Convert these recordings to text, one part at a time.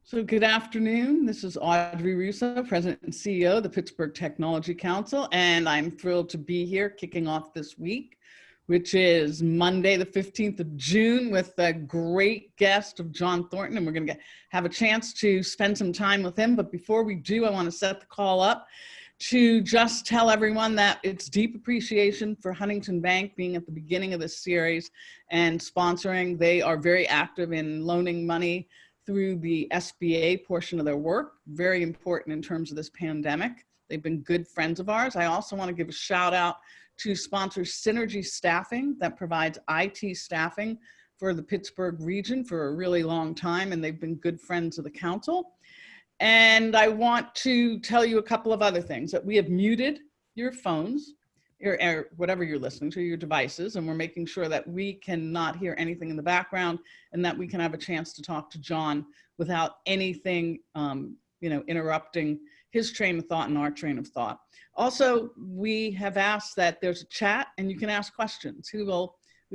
So good afternoon. This is Audrey Russo, President and CEO of the Pittsburgh Technology Council, and I'm thrilled to be here kicking off this week, which is Monday, the 15th of June, with a great guest of John Thornton, and we're going to have a chance to spend some time with him. But before we do, I want to set the call up to just tell everyone that it's deep appreciation for Huntington Bank being at the beginning of this series and sponsoring. They are very active in loaning money through the SBA portion of their work, very important in terms of this pandemic. They've been good friends of ours. I also want to give a shout out to sponsor Synergy Staffing that provides IT staffing for the Pittsburgh region for a really long time, and they've been good friends of the council. And I want to tell you a couple of other things, that we have muted your phones, or whatever you're listening to, your devices, and we're making sure that we cannot hear anything in the background and that we can have a chance to talk to John without anything interrupting his train of thought and our train of thought. Also, we have asked that there's a chat and you can ask questions. We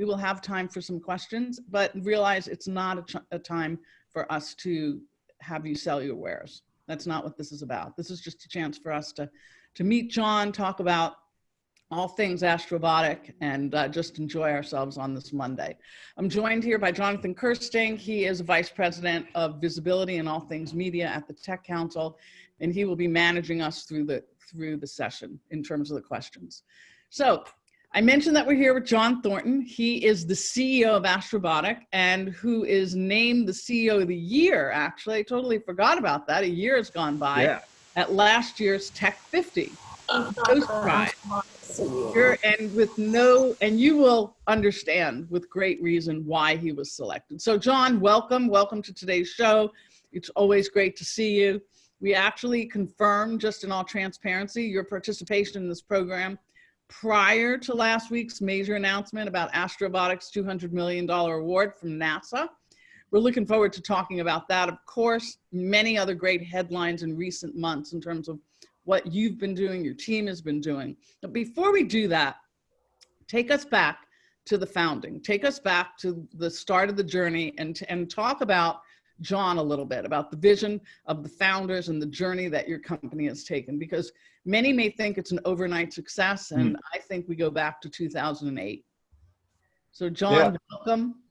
will have time for some questions, but realize it's not a time for us to have you sell your wares. That's not what this is about. This is just a chance for us to meet John, talk about all things Astrobotic, and just enjoy ourselves on this Monday. I'm joined here by Jonathan Kirsting. He is Vice President of Visibility and all things media at the Tech Council, and he will be managing us through the session in terms of the questions. So I mentioned that we're here with John Thornton. He is the CEO of Astrobotic and who is named the CEO of the year, actually. I totally forgot about that. A year has gone by at last year's Tech 50. No surprise. And you will understand with great reason why he was selected. So John, welcome to today's show. It's always great to see you. We actually confirmed, just in all transparency, your participation in this program prior to last week's major announcement about Astrobotic's $200 million award from NASA. We're looking forward to talking about that. Of course, many other great headlines in recent months in terms of what you've been doing, your team has been doing. But before we do that, take us back to the founding. Take us back to the start of the journey and talk about John a little bit, about the vision of the founders and the journey that your company has taken, because many may think it's an overnight success, and I think we go back to 2008. So John, welcome.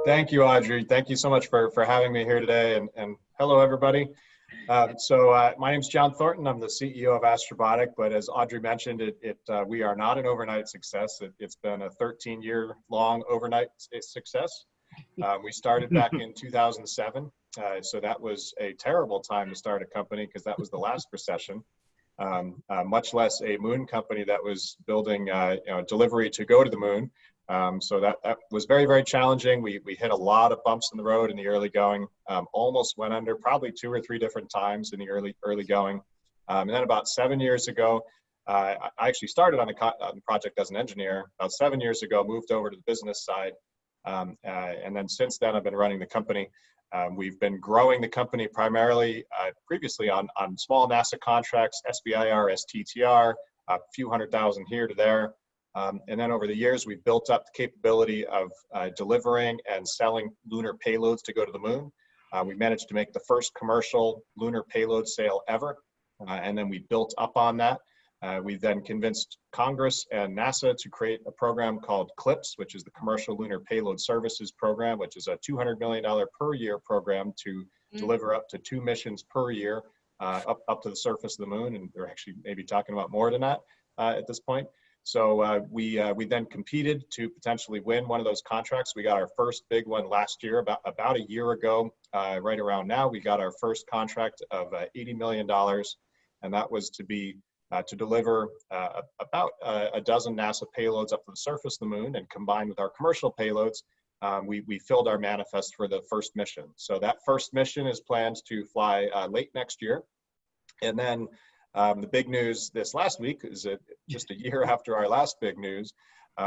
Thank you, Audrey. Thank you so much for having me here today, and hello, everybody. My name is John Thornton. I'm the CEO of Astrobotic, but as Audrey mentioned, we are not an overnight success. It's been a 13-year-long overnight success. We started back in 2007, so that was a terrible time to start a company because that was the last recession, much less a moon company that was building delivery to go to the moon. So that was very, very challenging. We hit a lot of bumps in the road in the early going, almost went under probably 2 or 3 different times in the early going. And then about 7 years ago, I actually started on the project as an engineer. About 7 years ago, moved over to the business side. And then since then, I've been running the company. We've been growing the company primarily previously on small NASA contracts, SBIR, STTR, a few $100,000 here to there. And then over the years, we've built up the capability of delivering and selling lunar payloads to go to the moon. We managed to make the first commercial lunar payload sale ever. And then we built up on that. We then convinced Congress and NASA to create a program called CLPS, which is the Commercial Lunar Payload Services Program, which is a $200 million per year program to deliver up to 2 missions per year up to the surface of the moon. And they're actually maybe talking about more than that at this point. So we then competed to potentially win one of those contracts. We got our first big one last year, about a year ago, right around now. We got our first contract of $80 million, and that was to deliver about a dozen NASA payloads up to the surface of the moon, and combined with our commercial payloads, we filled our manifest for the first mission. So that first mission is planned to fly late next year. And then the big news this last week is that just a year after our last big news,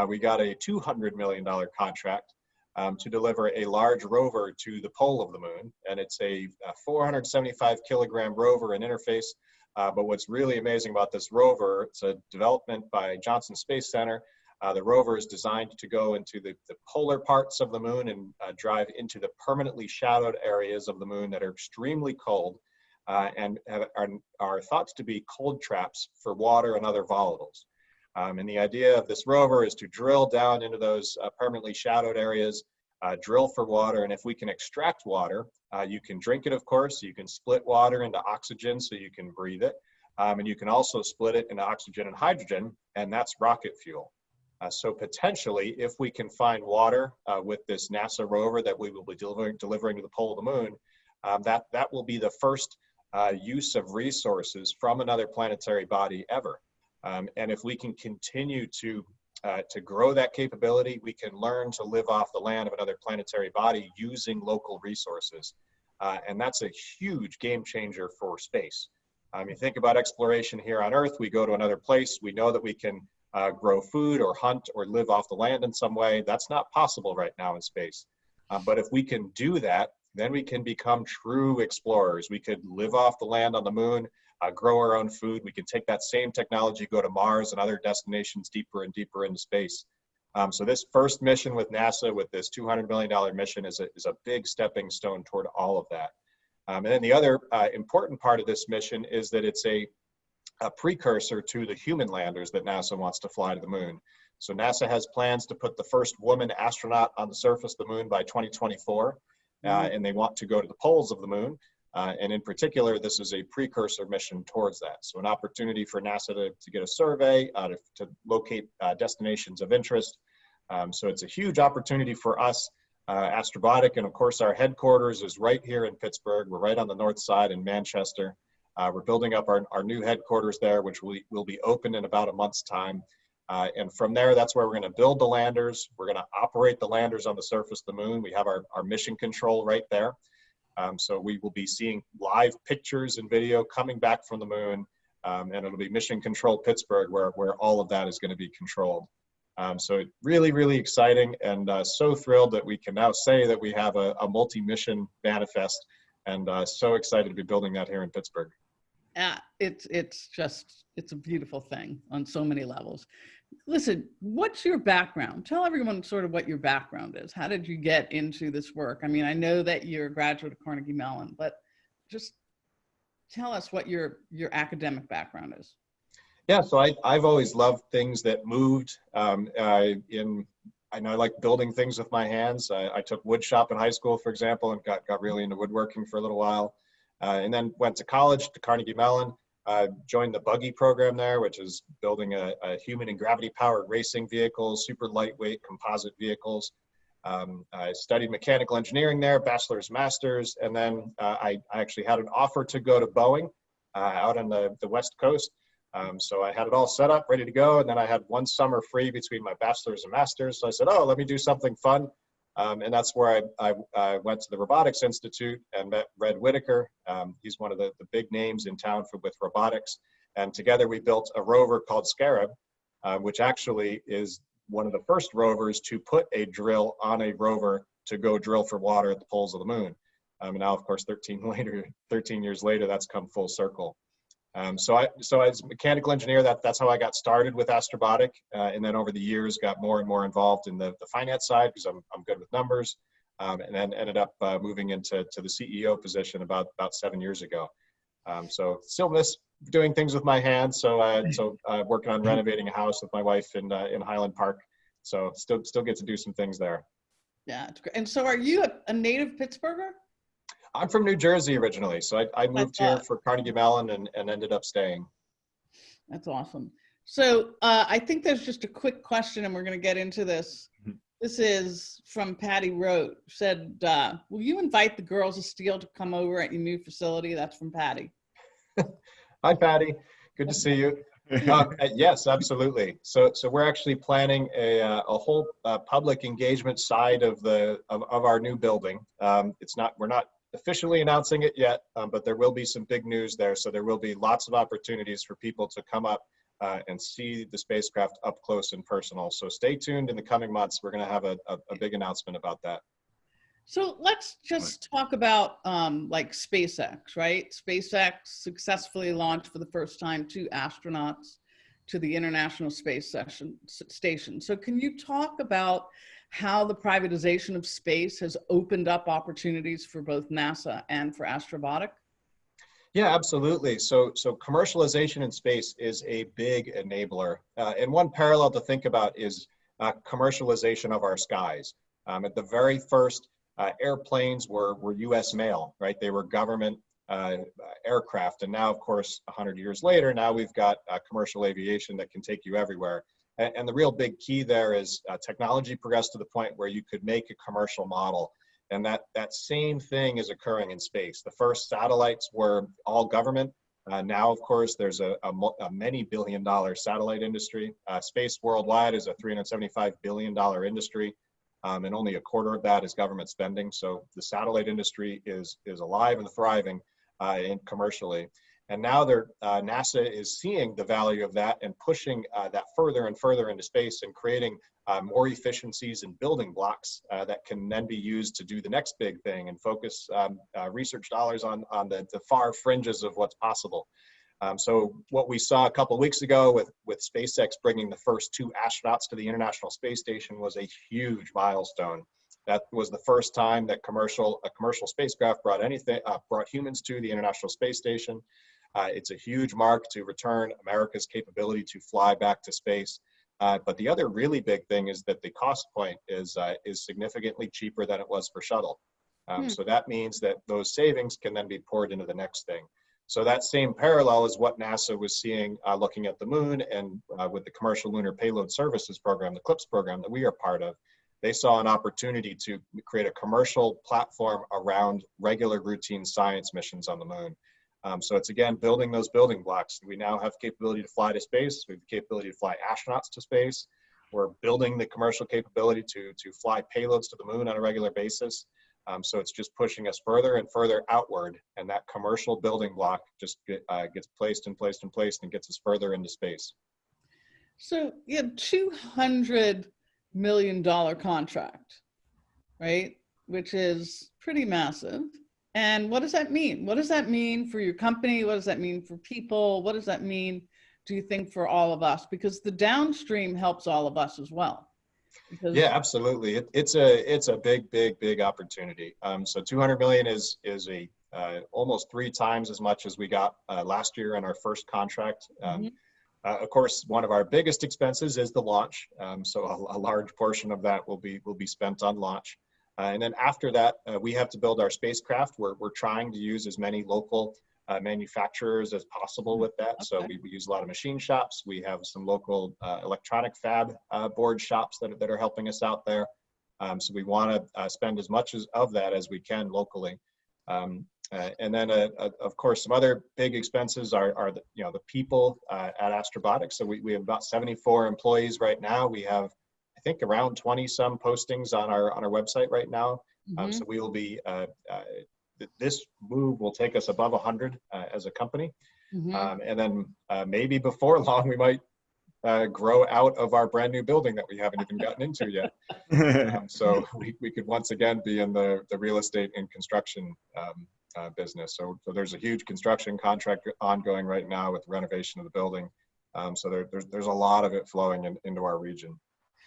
we got a $200 million contract to deliver a large rover to the pole of the moon. And it's a 475 kilogram rover and interface. But what's really amazing about this rover, it's a development by Johnson Space Center. The rover is designed to go into the polar parts of the moon and drive into the permanently shadowed areas of the moon that are extremely cold and are thought to be cold traps for water and other volatiles. And the idea of this rover is to drill down into those permanently shadowed areas, drill for water, and if we can extract water, you can drink it, of course. You can split water into oxygen so you can breathe it. And you can also split it into oxygen and hydrogen, and that's rocket fuel. So potentially, if we can find water with this NASA rover that we will be delivering to the pole of the moon, that will be the first use of resources from another planetary body ever. And if we can continue to grow that capability, we can learn to live off the land of another planetary body using local resources. And that's a huge game changer for space. You think about exploration here on Earth, we go to another place, we know that we can grow food or hunt or live off the land in some way. That's not possible right now in space. But if we can do that, then we can become true explorers. We could live off the land on the moon, grow our own food. We can take that same technology, go to Mars and other destinations deeper and deeper into space. So this first mission with NASA, with this $200 million mission, is a big stepping stone toward all of that. And then the other important part of this mission is that it's a precursor to the human landers that NASA wants to fly to the moon. So NASA has plans to put the first woman astronaut on the surface of the moon by 2024, and they want to go to the poles of the moon. And in particular, this is a precursor mission towards that. So an opportunity for NASA to get a survey, to locate destinations of interest. So it's a huge opportunity for us, Astrobotic, and of course our headquarters is right here in Pittsburgh. We're right on the north side in Manchester. We're building up our new headquarters there, which will be open in about a month's time. And from there, that's where we're going to build the landers. We're going to operate the landers on the surface of the moon. We have our mission control right there. So we will be seeing live pictures and video coming back from the moon. And it'll be Mission Control Pittsburgh, where all of that is going to be controlled. So really, really exciting, and so thrilled that we can now say that we have a multi-mission manifest, and so excited to be building that here in Pittsburgh. It's a beautiful thing on so many levels. Listen, what's your background? Tell everyone sort of what your background is. How did you get into this work? I mean, I know that you're a graduate of Carnegie Mellon, but just tell us what your academic background is. Yeah, so I've always loved things that moved. I like building things with my hands. I took wood shop in high school, for example, and got really into woodworking for a little while. And then went to college, to Carnegie Mellon, joined the buggy program there, which is building a human and gravity-powered racing vehicles, super lightweight composite vehicles. I studied mechanical engineering there, bachelor's, master's, and then I actually had an offer to go to Boeing out on the West Coast. So I had it all set up, ready to go, and then I had one summer free between my bachelor's and master's. So I said, oh, let me do something fun. And that's where I went to the Robotics Institute and met Red Whitaker. He's one of the big names in town with robotics. And together we built a rover called Scarab, which actually is one of the first rovers to put a drill on a rover to go drill for water at the poles of the moon. And now, of course, 13 years later, that's come full circle. So as a mechanical engineer, that's how I got started with Astrobotic, and then over the years got more and more involved in the finance side because I'm good with numbers, and then ended up moving into the CEO position about 7 years ago. So still miss doing things with my hands. So working on renovating a house with my wife in Highland Park. So still get to do some things there. Yeah, it's great. And so are you a native Pittsburgher? I'm from New Jersey originally, so I moved here for Carnegie Mellon and ended up staying. That's awesome. So I think there's just a quick question, and we're going to get into this. This is from Patty Rote. Said, will you invite the girls of Steel to come over at your new facility? That's from Patty. Hi, Patty. Good to see you. Yes, absolutely. So we're actually planning a whole public engagement side of our new building. We're not officially announcing it yet, but there will be some big news there. So there will be lots of opportunities for people to come up and see the spacecraft up close and personal. So stay tuned in the coming months. We're going to have a big announcement about that. So let's just talk about like SpaceX, right? SpaceX successfully launched for the first time 2 astronauts to the International Space Station. So can you talk about how the privatization of space has opened up opportunities for both NASA and for Astrobotic? Yeah, absolutely. So commercialization in space is a big enabler. And one parallel to think about is commercialization of our skies. At the very first, airplanes were U.S. mail, right? They were government aircraft. And now, of course, 100 years later, now we've got commercial aviation that can take you everywhere. And the real big key there is technology progressed to the point where you could make a commercial model. And that same thing is occurring in space. The first satellites were all government. Now, of course, there's a many billion-dollar satellite industry. Space worldwide is a $375 billion industry, and only a quarter of that is government spending. So the satellite industry is alive and thriving commercially. And now NASA is seeing the value of that and pushing that further and further into space and creating more efficiencies and building blocks that can then be used to do the next big thing and focus research dollars on the far fringes of what's possible. So what we saw a couple of weeks ago with SpaceX bringing the first 2 astronauts to the International Space Station was a huge milestone. That was the first time that a commercial spacecraft brought humans to the International Space Station. It's a huge mark to return America's capability to fly back to space. But the other really big thing is that the cost point is significantly cheaper than it was for shuttle. So that means that those savings can then be poured into the next thing. So that same parallel is what NASA was seeing looking at the moon, and with the Commercial Lunar Payload Services program, the CLPS program that we are part of. They saw an opportunity to create a commercial platform around regular routine science missions on the moon. So it's, again, building those building blocks. We now have capability to fly to space. We have the capability to fly astronauts to space. We're building the commercial capability to fly payloads to the moon on a regular basis. So it's just pushing us further and further outward. And that commercial building block just gets placed and placed and placed and gets us further into space. So you have $200 million contract, right? Which is pretty massive. And what does that mean? What does that mean for your company? What does that mean for people? What does that mean, do you think, for all of us? Because the downstream helps all of us as well. Yeah, absolutely. It's a big opportunity. So 200 million is almost 3 times as much as we got last year in our first contract. Of course, one of our biggest expenses is the launch. So a large portion of that will be spent on launch. And then after that, we have to build our spacecraft. We're trying to use as many local manufacturers as possible with that. Okay. So we use a lot of machine shops. We have some local electronic fab board shops that are helping us out there. So we want to spend as much of that as we can locally. And then, of course, some other big expenses are the people at Astrobotic. So we have about 74 employees right now. We have, I think, around 20 some postings on our website right now. So we will be, this move will take us above 100 as a company. And then maybe before long, we might grow out of our brand new building that we haven't even gotten into yet. So we could once again be in the real estate and construction business. So there's a huge construction contract ongoing right now with renovation of the building. So there's a lot of it flowing into our region.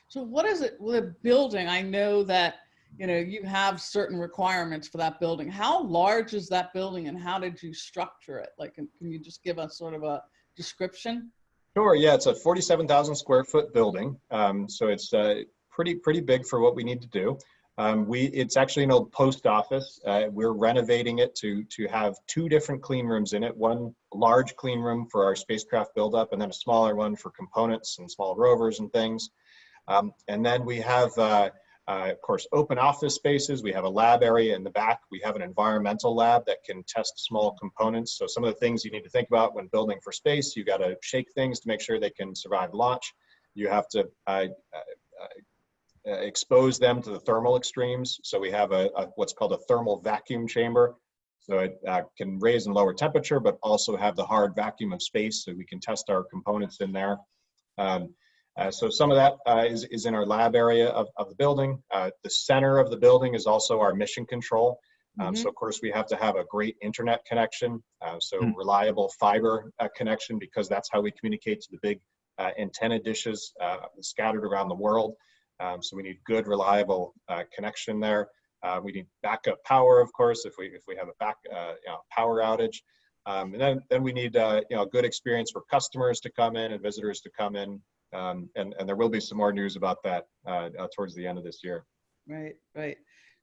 So what is it with a building? I know that, you have certain requirements for that building. How large is that building and how did you structure it? Like, can you just give us sort of a description? Sure, yeah, it's a 47,000 square foot building. So it's pretty big for what we need to do. It's actually an old post office. We're renovating it to have 2 different clean rooms in it. One large clean room for our spacecraft buildup, and then a smaller one for components and small rovers and things. And then we have, of course, open office spaces. We have a lab area in the back. We have an environmental lab that can test small components. So some of the things you need to think about when building for space, you got to shake things to make sure they can survive launch. You have to expose them to the thermal extremes. So we have what's called a thermal vacuum chamber. So it can raise and lower temperature, but also have the hard vacuum of space so we can test our components in there. So some of that is in our lab area of the building. The center of the building is also our mission control. So of course we have to have a great internet connection. So reliable fiber connection, because that's how we communicate to the big antenna dishes scattered around the world. So we need good, reliable connection there. We need backup power, of course, if we have a power outage. And then we need good experience for customers to come in and visitors to come in. And there will be some more news about that towards the end of this year. Right, right.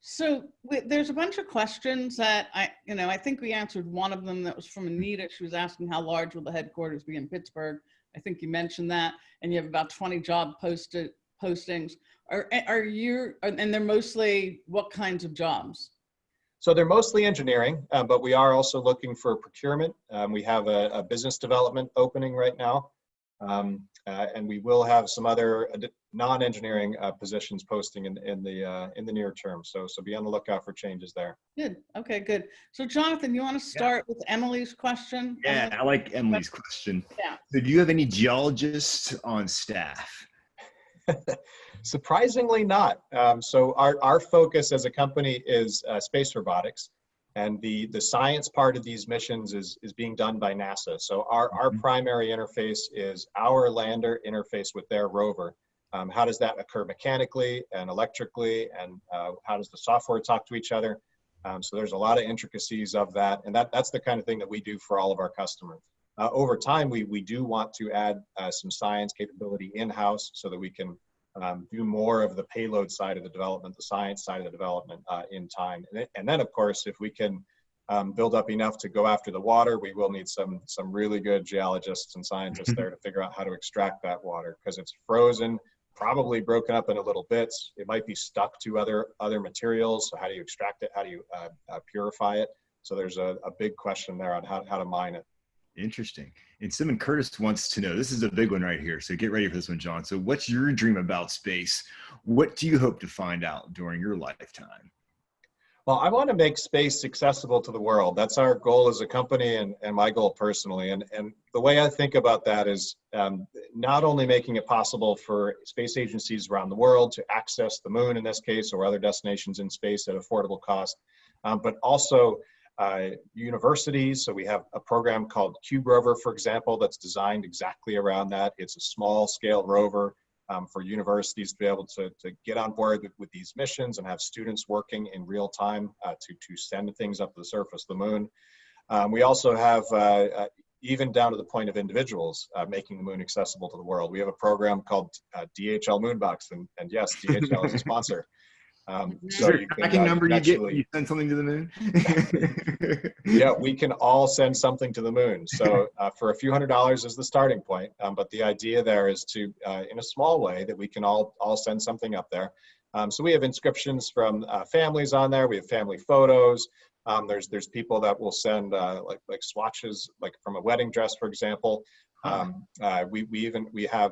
So there's a bunch of questions that I think we answered one of them. That was from Anita. She was asking how large will the headquarters be in Pittsburgh. I think you mentioned that, and you have about 20 job postings. And they're mostly what kinds of jobs? So they're mostly engineering, but we are also looking for procurement. We have a business development opening right now. And we will have some other non-engineering positions posting in the near term. So be on the lookout for changes there. Good. Okay, good. So Jonathan, you want to start with Emily's question? Yeah, I like Emily's question. Yeah. So do you have any geologists on staff? Surprisingly not. So our focus as a company is space robotics. And the science part of these missions is being done by NASA. So our primary interface is our lander interface with their rover. How does that occur mechanically and electrically, and how does the software talk to each other? So there's a lot of intricacies of that, and that's the kind of thing that we do for all of our customers. Over time, we do want to add some science capability in-house so that we can do more of the payload side of the development, the science side of the development in time. And then, of course, if we can build up enough to go after the water, we will need some really good geologists and scientists there to figure out how to extract that water, because it's frozen, probably broken up into little bits. It might be stuck to other materials. So how do you extract it? How do you purify it? So there's a big question there on how to mine it. Interesting. And Simon Curtis wants to know, this is a big one right here. So get ready for this one, John. So what's your dream about space? What do you hope to find out during your lifetime? Well, I want to make space accessible to the world. That's our goal as a company and my goal personally. And the way I think about that is not only making it possible for space agencies around the world to access the moon in this case, or other destinations in space at affordable cost, but also universities. So we have a program called Cube Rover, for example, that's designed exactly around that. It's a small scale rover for universities to be able to get on board with these missions and have students working in real time to send things up to the surface of the moon. We also have, even down to the point of individuals, making the moon accessible to the world. We have a program called DHL Moonbox, and yes, DHL is a sponsor. So you can, number you get when you send something to the moon? Yeah, we can all send something to the moon. So for a few $100s is the starting point. But the idea there is to, in a small way, that we can all send something up there. So we have inscriptions from families on there. We have family photos. There's people that will send like swatches, like from a wedding dress, for example. We have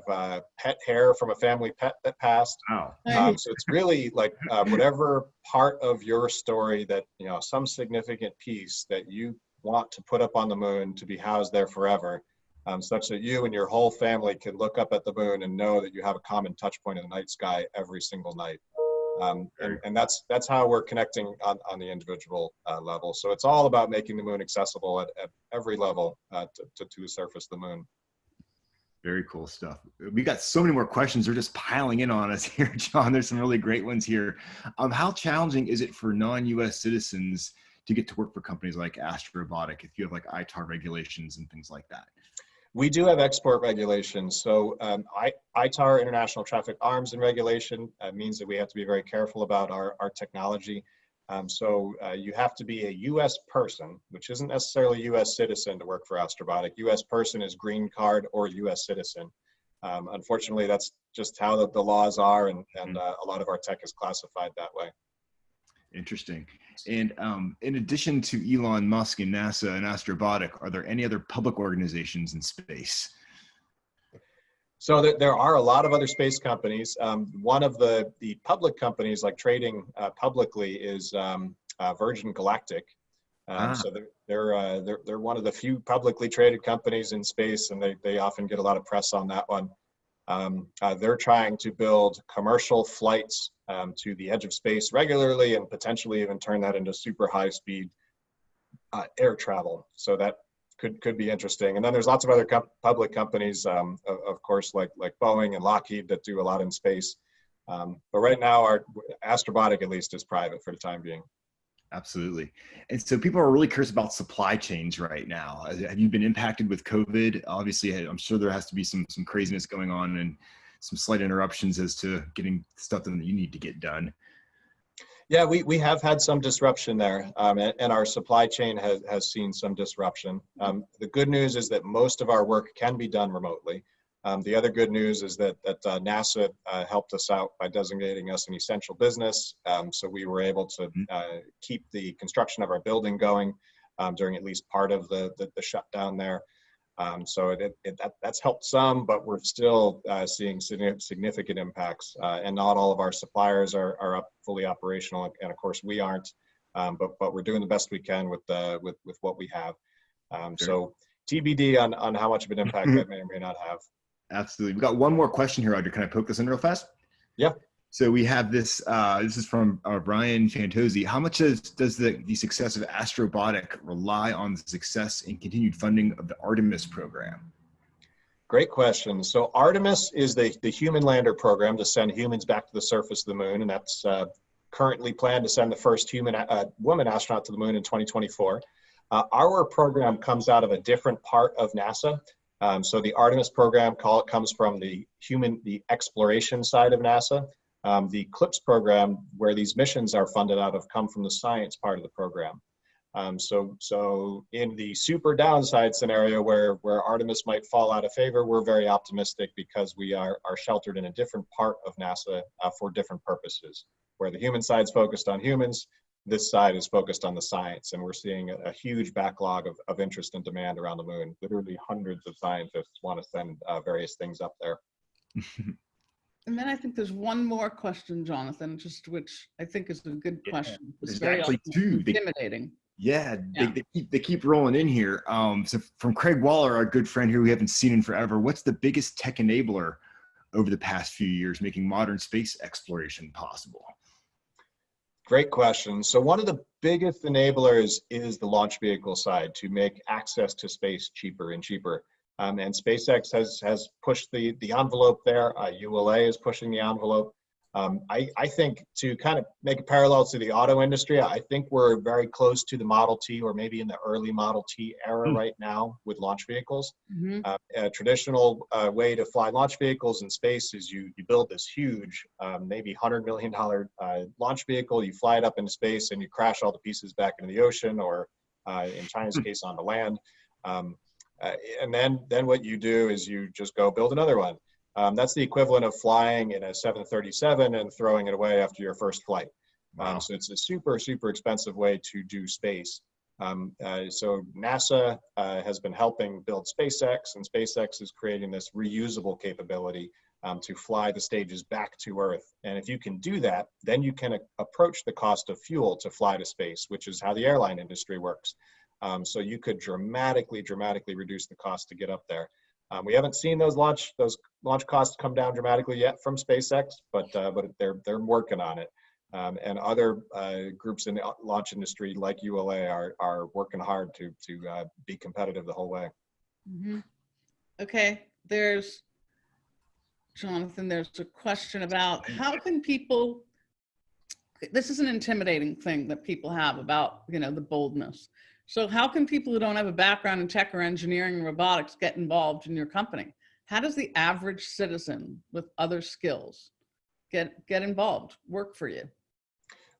pet hair from a family pet that passed. Wow. So it's really like whatever part of your story that, some significant piece that you want to put up on the moon to be housed there forever, such that you and your whole family can look up at the moon and know that you have a common touch point in the night sky every single night. And that's how we're connecting on the individual level. So it's all about making the moon accessible at every level to the surface of the moon. Very cool stuff. We got so many more questions. They're just piling in on us here, John. There's some really great ones here. How challenging is it for non-US citizens to get to work for companies like Astrobotic if you have like ITAR regulations and things like that? We do have export regulations. So ITAR, International Traffic Arms and Regulation, means that we have to be very careful about our technology. So you have to be a U.S. person, which isn't necessarily a U.S. citizen to work for Astrobotic. U.S. person is green card or U.S. citizen. Unfortunately, that's just how the laws are, and a lot of our tech is classified that way. Interesting. And in addition to Elon Musk and NASA and Astrobotic, are there any other public organizations in space? So there are a lot of other space companies. One of the public companies, like trading publicly, is Virgin Galactic. So they're one of the few publicly traded companies in space, and they often get a lot of press on that one. They're trying to build commercial flights to the edge of space regularly, and potentially even turn that into super high speed air travel. So that could be interesting. And then there's lots of other public companies, of course, like Boeing and Lockheed that do a lot in space. But right now, our Astrobotic at least is private for the time being. Absolutely. And so people are really curious about supply chains right now. Have you been impacted with COVID? Obviously, I'm sure there has to be some craziness going on and some slight interruptions as to getting stuff that you need to get done. Yeah, we have had some disruption there, and our supply chain has seen some disruption. The good news is that most of our work can be done remotely. The other good news is that NASA helped us out by designating us an essential business. So we were able to keep the construction of our building going during at least part of the shutdown there. So that's helped some, but we're still seeing significant impacts. And not all of our suppliers are fully operational, and of course we aren't. But we're doing the best we can with what we have. So TBD on how much of an impact that may or may not have. Absolutely. We got one more question here, Audrey. Can I poke this in real fast? Yeah. So we have this, this is from Brian Fantozzi. How much does the success of Astrobotic rely on the success and continued funding of the Artemis program? Great question. So Artemis is the human lander program to send humans back to the surface of the moon. And that's currently planned to send the first woman astronaut to the moon in 2024. Our program comes out of a different part of NASA. So the Artemis program comes from the exploration side of NASA. The CLIPS program, where these missions are funded out of, come from the science part of the program. So in the super downside scenario where Artemis might fall out of favor, we're very optimistic because we are sheltered in a different part of NASA for different purposes. Where the human side's focused on humans, this side is focused on the science, and we're seeing a huge backlog of interest and demand around the moon. Literally hundreds of scientists want to send various things up there. And then I think there's one more question, Jonathan, which I think is a good question. There's very actually two. Intimidating. They keep rolling in here. So from Craig Waller, our good friend here we haven't seen in forever, what's the biggest tech enabler over the past few years making modern space exploration possible? Great question. So one of the biggest enablers is the launch vehicle side, to make access to space cheaper and cheaper. And SpaceX has pushed the envelope there. ULA is pushing the envelope. I think, to kind of make a parallel to the auto industry, I think we're very close to the Model T, or maybe in the early Model T era right now with launch vehicles. A traditional way to fly launch vehicles in space is you build this huge, maybe $100 million launch vehicle, you fly it up into space, and you crash all the pieces back into the ocean, or in China's case, on the land. And then what you do is you just go build another one. That's the equivalent of flying in a 737 and throwing it away after your first flight. Wow. So it's a super, super expensive way to do space. So NASA has been helping build SpaceX, and SpaceX is creating this reusable capability to fly the stages back to Earth. And if you can do that, then you can approach the cost of fuel to fly to space, which is how the airline industry works. So you could dramatically reduce the cost to get up there. We haven't seen those launch costs come down dramatically yet from SpaceX, but they're working on it. And other groups in the launch industry, like ULA, are working hard to be competitive the whole way. Okay, Jonathan, there's a question about how can people, this is an intimidating thing that people have about, the boldness. So how can people who don't have a background in tech or engineering and robotics get involved in your company? How does the average citizen with other skills get involved, work for you?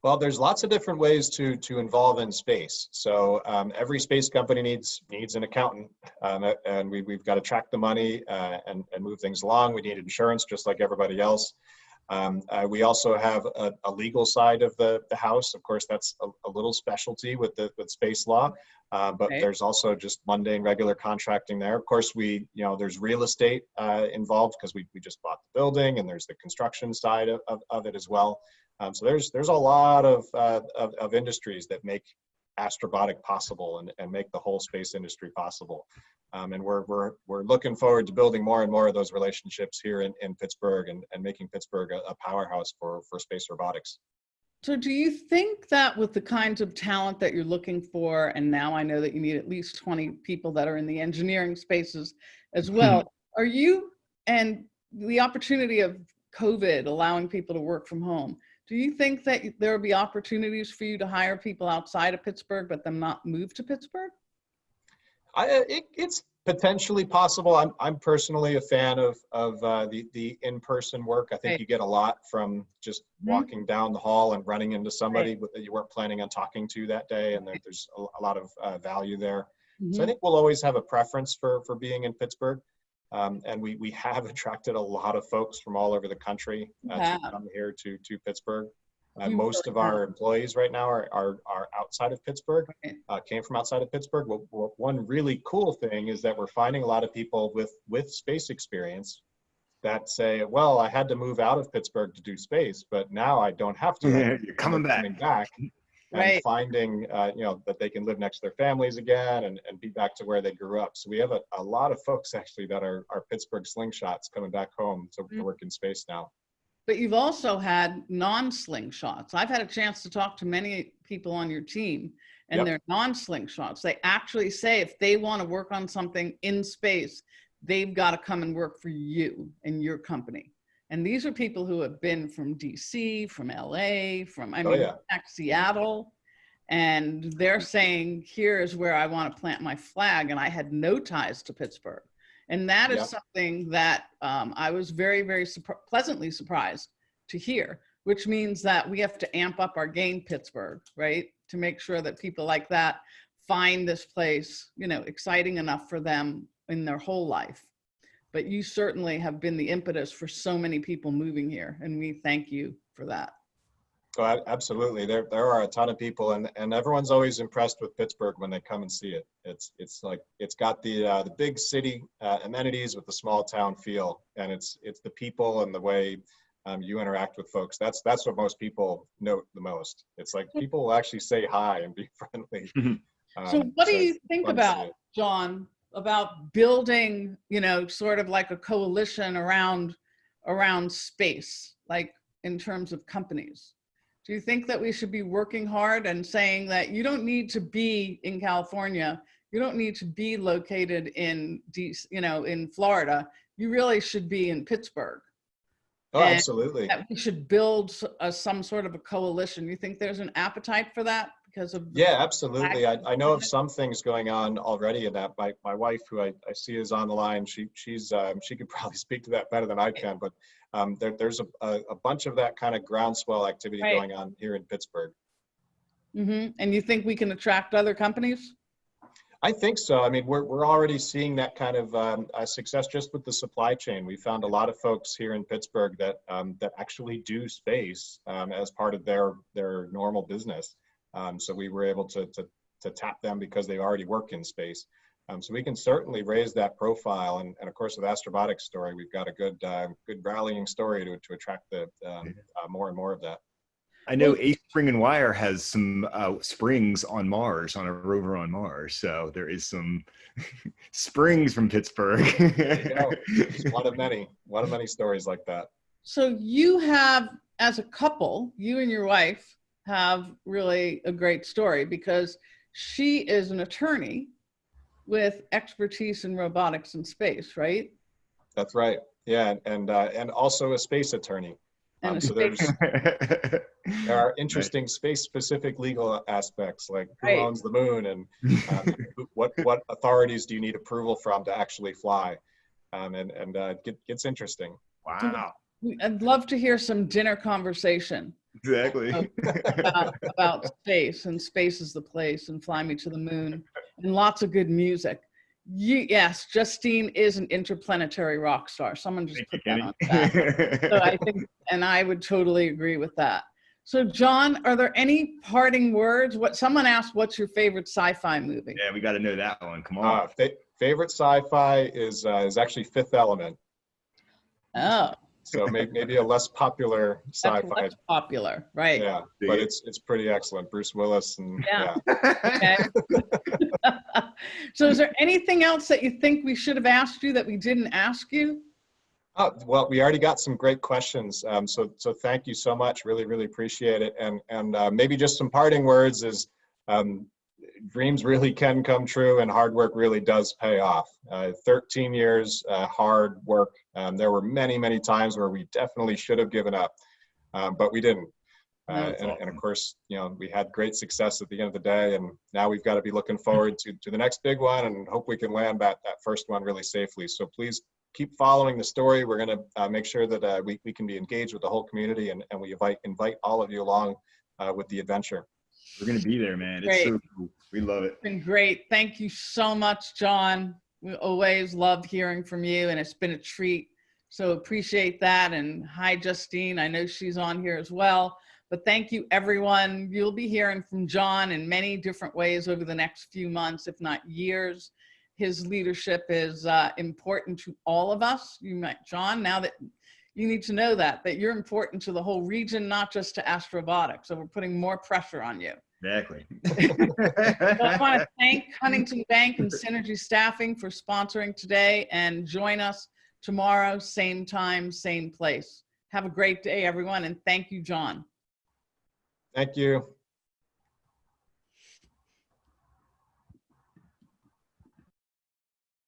Well, there's lots of different ways to involve in space. So every space company needs an accountant, and we've got to track the money and move things along. We need insurance just like everybody else. We also have a legal side of the house. Of course, that's a little specialty with space law, but there's also just mundane, regular contracting there. Of course, there's real estate involved because we just bought the building, and there's the construction side of it as well. So there's a lot of industries that make Astrobotic possible and make the whole space industry possible. And we're looking forward to building more and more of those relationships here in Pittsburgh and making Pittsburgh a powerhouse for space robotics. So do you think that with the kinds of talent that you're looking for, and now I know that you need at least 20 people that are in the engineering spaces as well, are you, and the opportunity of COVID allowing people to work from home, do you think that there will be opportunities for you to hire people outside of Pittsburgh, but them not move to Pittsburgh? It's potentially possible. I'm personally a fan of the in-person work. I think Right. you get a lot from just walking down the hall and running into somebody that you weren't planning on talking to that day, and there's a lot of value there. So I think we'll always have a preference for being in Pittsburgh, and we have attracted a lot of folks from all over the country to come here to Pittsburgh. Most of our employees right now are outside of Pittsburgh, came from outside of Pittsburgh. Well, one really cool thing is that we're finding a lot of people with space experience that say, well, I had to move out of Pittsburgh to do space, but now I don't have to. Yeah, you're coming back. And finding, that they can live next to their families again and be back to where they grew up. So we have a lot of folks actually that are Pittsburgh slingshots coming back home to work in space now. But you've also had non-slingshots. I've had a chance to talk to many people on your team, and they're non-slingshots. They actually say if they want to work on something in space, they've got to come and work for you and your company. And these are people who have been from DC, from LA, from Seattle, and they're saying, here is where I want to plant my flag. And I had no ties to Pittsburgh. And that is something that I was very, very pleasantly surprised to hear, which means that we have to amp up our game, Pittsburgh, right? To make sure that people like that find this place, exciting enough for them in their whole life. But you certainly have been the impetus for so many people moving here, and we thank you for that. Oh, absolutely. There are a ton of people, and everyone's always impressed with Pittsburgh when they come and see it. It's like it's got the big city amenities with the small town feel, and it's the people and the way you interact with folks. That's what most people note the most. It's like people will actually say hi and be friendly. So what do you think about, John, about building, sort of like a coalition around space, like in terms of companies? Do you think that we should be working hard and saying that you don't need to be in California, you don't need to be located in in Florida, you really should be in Pittsburgh? Oh, and absolutely. That we should build some sort of a coalition. You think there's an appetite for that because of? Yeah, absolutely. I know of some things going on already in that. My wife, who I see is on the line, she could probably speak to that better than I can, but there's a bunch of that kind of groundswell activity going on here in Pittsburgh. And you think we can attract other companies? I think so. I mean, we're already seeing that kind of success just with the supply chain. We found a lot of folks here in Pittsburgh that actually do space as part of their normal business. So we were able to tap them because they already work in space. So we can certainly raise that profile, and of course with Astrobotic's story, we've got a good rallying story to attract more and more of that. I know A Spring and Wire has some springs on Mars, on a rover on Mars. So there is some springs from Pittsburgh. There you go. It's one of many stories like that. So you have, as a couple, you and your wife have really a great story because she is an attorney with expertise in robotics and space, right? That's right. Yeah, and also a space attorney. So there are interesting space-specific legal aspects, like who owns the moon, and what authorities do you need approval from to actually fly, and it gets interesting. Wow! I'd love to hear some dinner conversation. Exactly. About space, and space is the place, and Fly Me to the Moon, and lots of good music. Yes, Justine is an interplanetary rock star. Someone just put that on that. So I think, and I would totally agree with that. So John, are there any parting words? Someone asked, what's your favorite sci-fi movie? Yeah, we got to know that one. Come on. Favorite sci-fi is actually Fifth Element. Oh. So maybe a less popular sci-fi. Less popular, right? Yeah, but it's pretty excellent. Bruce Willis and Okay. So is there anything else that you think we should have asked you that we didn't ask you? Well, we already got some great questions. So thank you so much. Really, really appreciate it. And maybe just some parting words is dreams really can come true and hard work really does pay off. 13 years, hard work. There were many, many times where we definitely should have given up, but we didn't. And of course, we had great success at the end of the day, and now we've got to be looking forward to the next big one and hope we can land that first one really safely. So please keep following the story. We're going to make sure that we can be engaged with the whole community, and we invite all of you along with the adventure. We're going to be there, man. It's so cool. We love it. It's been great. Thank you so much, John. We always loved hearing from you, and it's been a treat. So appreciate that. And hi, Justine. I know she's on here as well. But thank you, everyone. You'll be hearing from John in many different ways over the next few months, if not years. His leadership is important to all of us. You met John, now that you need to know that you're important to the whole region, not just to Astrobotic. So we're putting more pressure on you. Exactly. I want to thank Huntington Bank and Synergy Staffing for sponsoring today, and join us tomorrow, same time, same place. Have a great day, everyone. And thank you, John. Thank you.